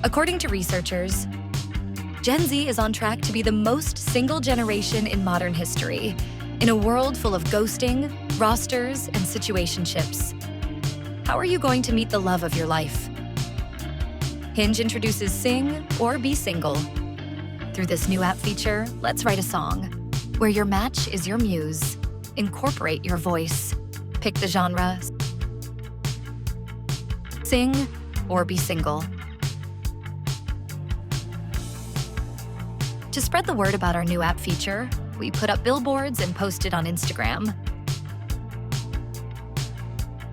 According to researchers, Gen Z is on track to be the most single generation in modern history, in a world full of ghosting, rosters, and situationships. How are you going to meet the love of your life? Hinge introduces Sing or Be Single. Through this new app feature, let's write a song, where your match is your muse. Incorporate your voice. Pick the genre. Sing or be single. To spread the word about our new app feature, we put up billboards and posted on Instagram.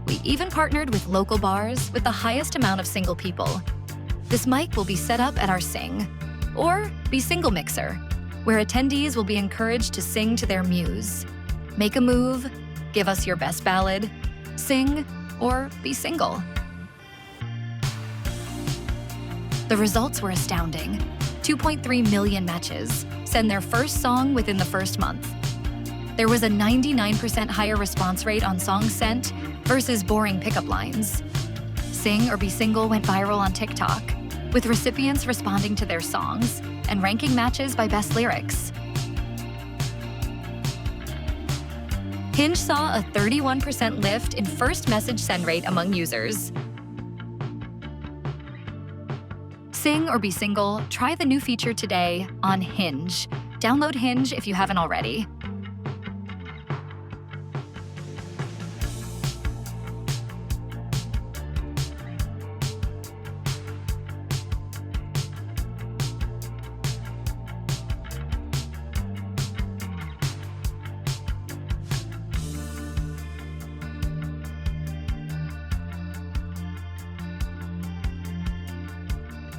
We even partnered with local bars with the highest amount of single people. This mic will be set up at our Sing or Be Single mixer, where attendees will be encouraged to sing to their muse. Make a move, give us your best ballad, sing, or be single. The results were astounding. 2.3 million matches send their first song within the first month. There was a 99% higher response rate on songs sent versus boring pickup lines. Sing or Be Single went viral on TikTok, with recipients responding to their songs and ranking matches by best lyrics. Hinge saw a 31% lift in first message send rate among users. Sing or Be Single, try the new feature today on Hinge. Download Hinge if you haven't already.